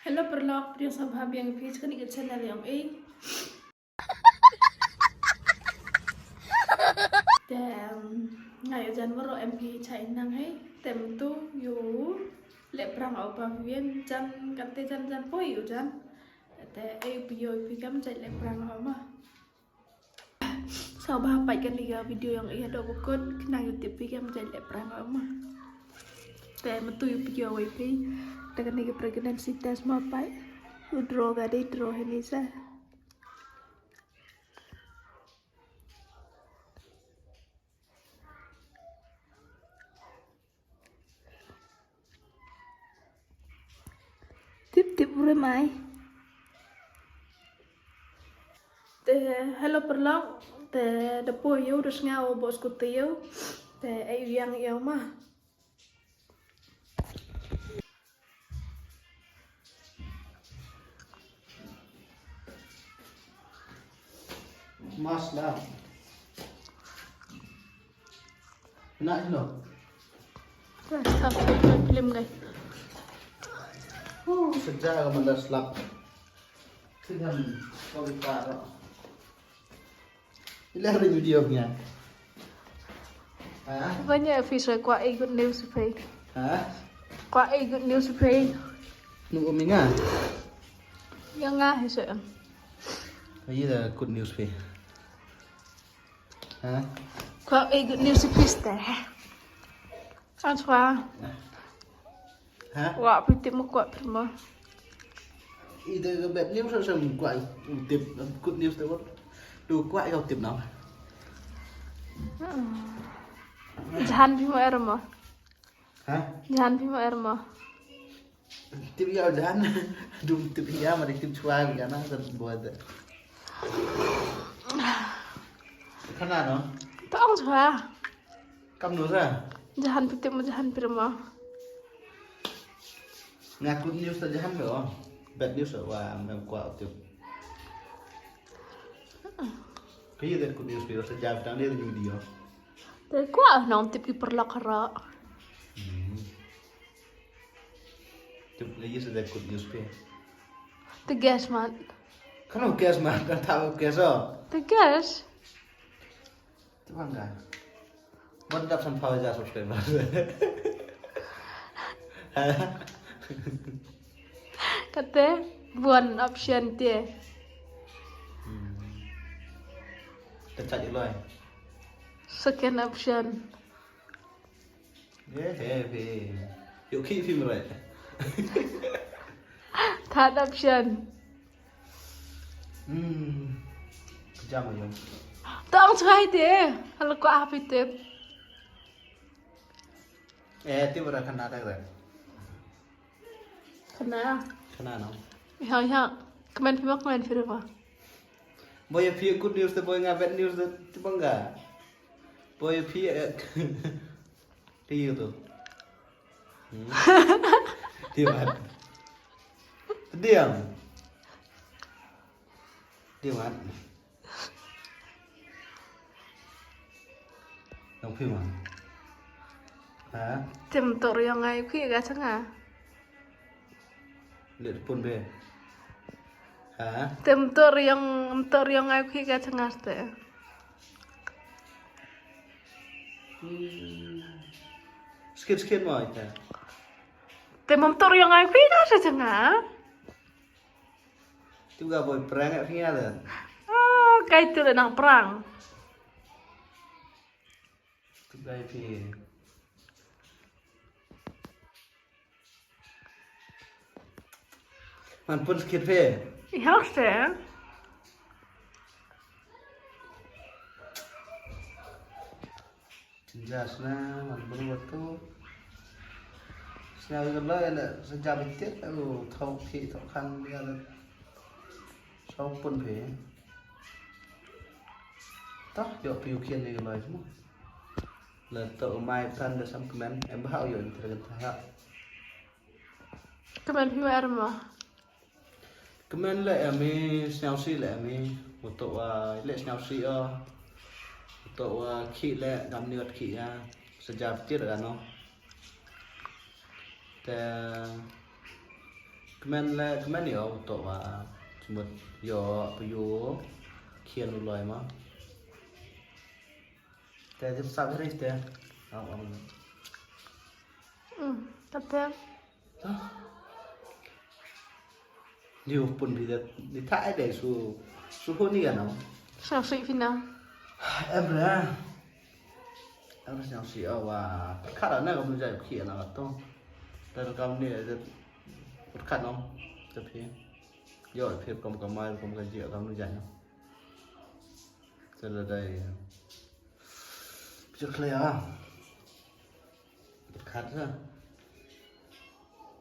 Hello perlok, priyo sa bhabi ang page kan ikat channel yang tem ngày jan varo MP chạy năng hay tem tu yu lệ prang au pa vien jan kate jan po yu jan te ai piyo pi kam chạy lệ prang au ma sau ba pai kan liga video yang iya do bukut kena YouTube pi kam chạy lệ prang au ma te metu yu piyo wi pi tekan ni pregnancy test ma pai draw ga dei draw henisa tiếp rồi mày te hello perlok te depo yo dus ngau bos kutiyo te ayu yang yo ma Mas lah. Enak je loh. rasa film guys Sejak kamu dah selap. Dengan kau bicara. Ini ada videonya. Hah? banyak episode kwa good news pay Hah? kwa good news pay Nunggu minga. yang ngah heso Ini dah good news pe. Hah? kwa good news piste kan swa Hah? wa pitik mo kwa primo Itu bad news sao quậy tiếp good news đấy bác. Đủ quậy không tiếp nào. jahan pimo ermo Hah? jahan pimo ermo Tiếp giao dán. Đủ tiếp giao mà đi tiếp chua cái nó rất buồn đấy. Khán nào nó? tong swa Cầm nữa ra. jahan pitik mo jahan primo Nga good news là dán nữa. Bad news là qua em qua tiếp. Cái gì đấy good news bây giờ sẽ đang đi những video. te kwa nong tip ki perlok ro Tiếp cái gì sẽ đấy good news pe. tegas man Kan oke guys mah kan tahu guys oh. tegas Itu bangga. Mantap sampai aja subscriber. kate buon option tie Kecak je loh. second option Hehe. Yuk keep him right. third option Kejam aja. tong swa tie kalau kwa pitik Itu berapa kena ada kan? kena Kena no. yang kemen firma Boy phi good news tu boy bad news tu bangga. Boy phi dia tu. Diam. Diam. Diam. Nông phim à? Hả? tim tor yang ngai khi ga changa Lihat pun be. Hả? tim tor yang ngai khi ga changa ste Sikit-sikit mau itu. tim tor yang ngai khi ga changa Itu gak boy perang kat sini ada. kai tu le nang perang Itu gak phi. Man pun sikit phi. yang ste Jelas lah, man berbuat tu. Senang kalau ada sejam itu, aku tahu phi tahu kan dia ada. Sau pun phi. Tóc giờ phiêu khiên này lời chứ là tự mai thân để xong comment em bảo rồi thì gần thấy kemen firma ermo comment lại em ấy snell si lại em ấy một tổ lại snell si một tổ khí lại làm nước khí sejak tiết ở nó thì kemen yo to wa semut yo puyo kian uloi ma te jep sak ris te ang Tapi nhiều pun thì đi thải để su hôn đi à nó sao sih Vina? em ra em là sao xí và khát ở nơi không dạy kia nào toแต่เราcầm nàyจะkhát khôngจะphía rồi phía cầm mai cầm cái gì cầm dạy không cho là đây chưa clear khát ra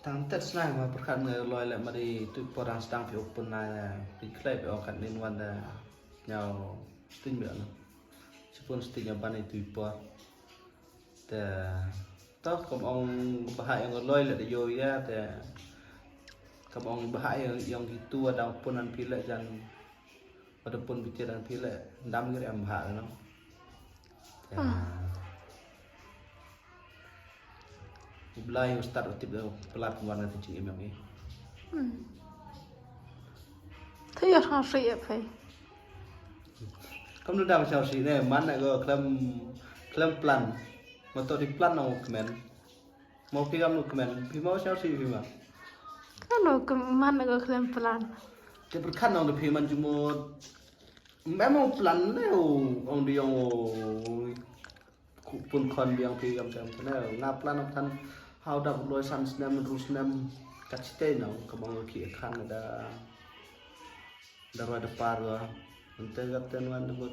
thằng tết này mà khát người lòi lại mà đi tụi bọn đang phải open này là đi clay phải khát nênวันlà nhau tinh miệng nó chỉ muốn tinh nhau ban này tụi bọnแต่toh kamu ông bahaya yang loi lah dia ya te kamu ông bahaya yang itu ada punan pilek dan ada pun bicara pilek ndam ngir am bahaya no Iblay ustad utip pelat warna tu cik imam ni Thế giờ sao sih vậy? kamu dah macam si ni mana go klem plan motor di plan mau kemen mau pi kamu kemen pi mau siapa sih pi mah Kan ke mana ke klaim pelan? dia berkan orang pi man cuma memang plan ni orang dia pun kon yang pi kamu ni ngap plan kan how dah loi san senam rus senam kat situ nau kamu ki kan ada par nanti kata nuan tu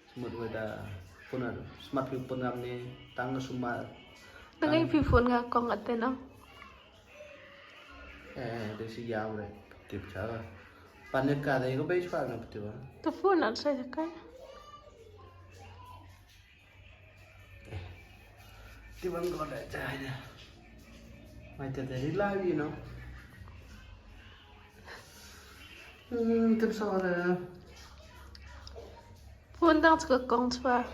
semut ada pun ada smart pun kami tang semua Dengan pipun ngak kong aten no? dari si jauh deh tip cara panik ada yang kau betul nak betul Tu pun ada saya kan? tiba kau ada cahaya macam dari lagi no tip sore Pun tang suka kong cua.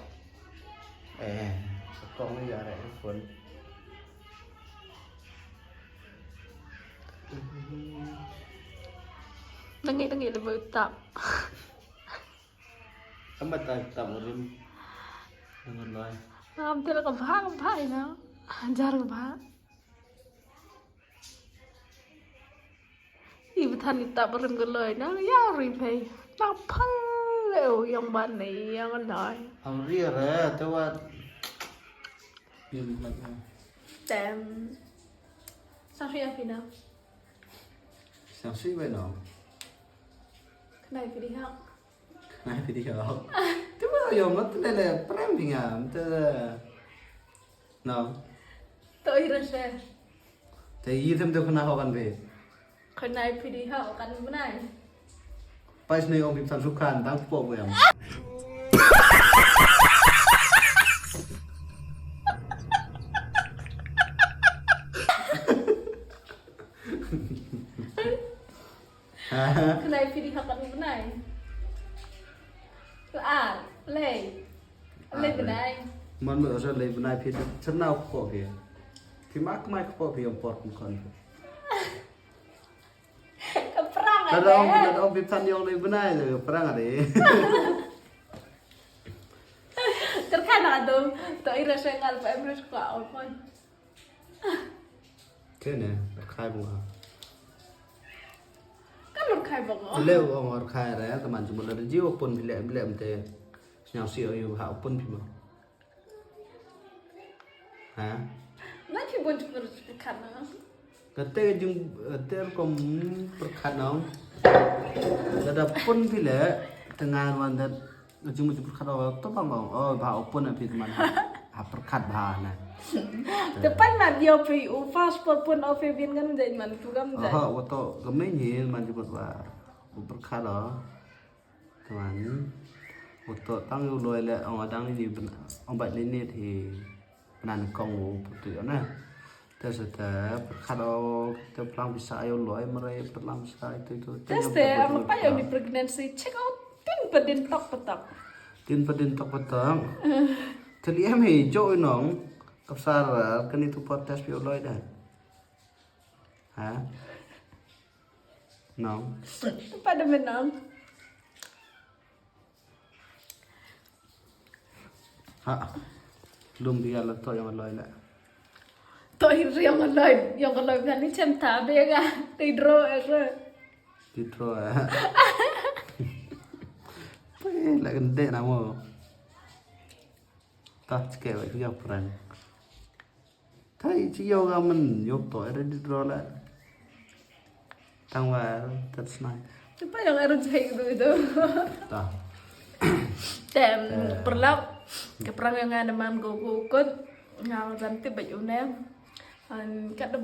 con bây giờ này phun Dengi lebih tak. Kamu tak rim dengan lain. Ngam tu lah kebah ina. Jar kebah. Ibu tani tak berim geloi na ya ripay. Tak pang leo yang bani yang anai. Ông ria rồi, tôiว่าTem. Sao sih Vina? sao suy vậy nó Kenai pilih hak. này thì đi học tôi bây giờ nó tên là prem thì ngàm tôi nó Tu irasa. thì gì thêm tôi không học ăn về Kenai pilih hak kan benai. pas nih ông bị sản xuất khăn đang phụ với em Kenai pilih hak kan benai. Le benai. mình mở ra lấy bên này phía chân nào phụ phía thì mắc mai phụ phía ông pork một con Keperang Ada orang pisan yang lebih benar tu perang ada. Terkadang tu irasa ngal pa emres ko pun. Kena khai bunga. Kan lu kai bang. Leu orang khai ada teman cuma ada jiwa pun bila mte nyau si ayu hau pun pima. Ha? Nanti pun terus kan. Kata jung ter kom perkat nong. Ada pun bila tengah wanda jung perkat awak tu bang oh hau pun api teman ha perkat bahana. Depan mah dia pi paspor pun au pi bin kan jadi man tu kam jadi. Oh waktu kami ni man cuma perkat lah. Teman waktu tang yu loi le orang dang ni orang baik ni thì nan kong putih na. Terus kalau kita pulang bisa ayo loi merai pulang bisa itu. Terus deh, apa yang di pregnancy check out tin pedin tok petak. Tin pedin tok petak. Jadi em hijau nong kapsar kan itu podcast bio loi dah. Ha? น้อง pada menang ฮะลุมเดียวแล้วตัวยังมันลอยแหละ tôi yang ngeloi kan ini cinta bega tidro erre ติดตัวไปแล้วกันเด็กนะโมตัดเก็บไว้ทุกอย่างพรังถ้าที่โยกมันยกตัวอะไรติดตัวแล้วตั้งว่าตัดสนาย apa yang harus kayak gitu itu ต่อ dan perlap ke perang yang ada mam go kut ngal zanti baju nem kada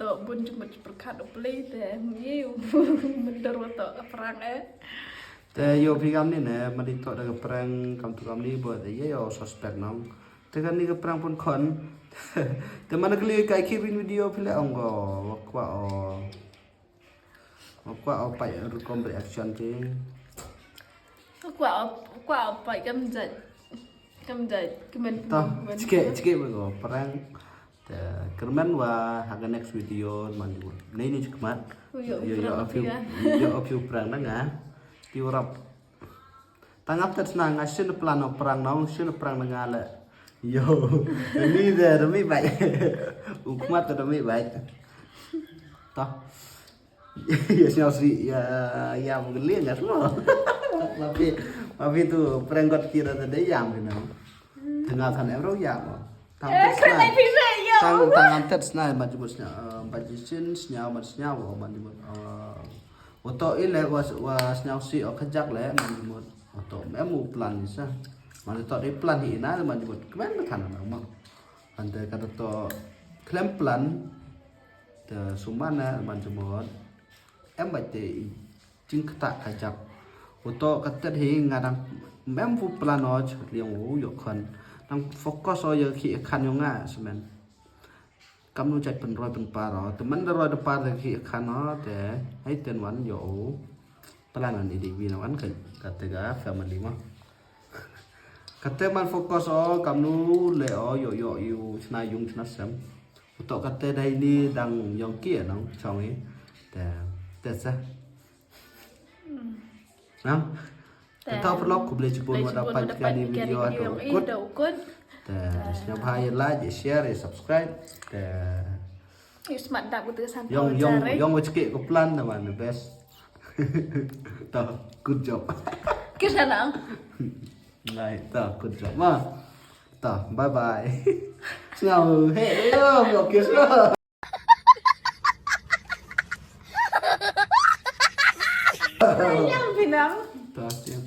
to bun cuma berkat opli dan yiu bener to perang แต่โยพี่กำนี่เนี่ยมันติดต่อกับพรังคำตุกำนี้บ่แต่ยังโยสเปกน้องแต่กันนี่ก็พรังปนคนแต่มันก็เลยไกลคลิปวิดีโอพี่แล้วองก็ว่าเอาไปรูปคอมรีแอคชั่นจริง quả phải cầm dậy cái mình ต่อcike begitu perang kerman wah harga next video manjur ini cekmat yo view perang nanga di Europe tanggap tersenang asin plan perang nong asin perang nanga le yo ini demi baik ukmat demi baik toh ya siapa sih ya mungkin nggak semua tapi itu perenggot kira tadi yang gitu dengarkan em rau yang tangan tes nah majibusnya bajisnya masnya majibus oto ile wasnya si kejak le majibus oto emu plan bisa mana to di plan hina majibus kemana kan memang ante kata to klaim plan te sumana majibus em baca jing ketak kajak untuk kata hi ngadang mem fu planoj liang wu yok kan nang fokus o ye ki kan yo nga semen kam nu chat pen roi pen paro teman roi de par ki kan no te hai ten wan yo planan di wi na wan kan kata ga family ma kata man fokus o kam nu le o yo yu chna yung chna sem untuk kata dai ni dang yong kia nong chong yi te sa nah, kita perlu boleh coba mendapatkan video atau ikut. Siapa yang like, share, subscribe. Smart tak betul santai. Yang mau cekik ke plan teman, the best. Tuh, good job. Kita nang. Nah, tuh, good job. Mah, tuh, bye bye. Siapa? Hey, yo, kiss lo. Yang pinang. Tuh, siap.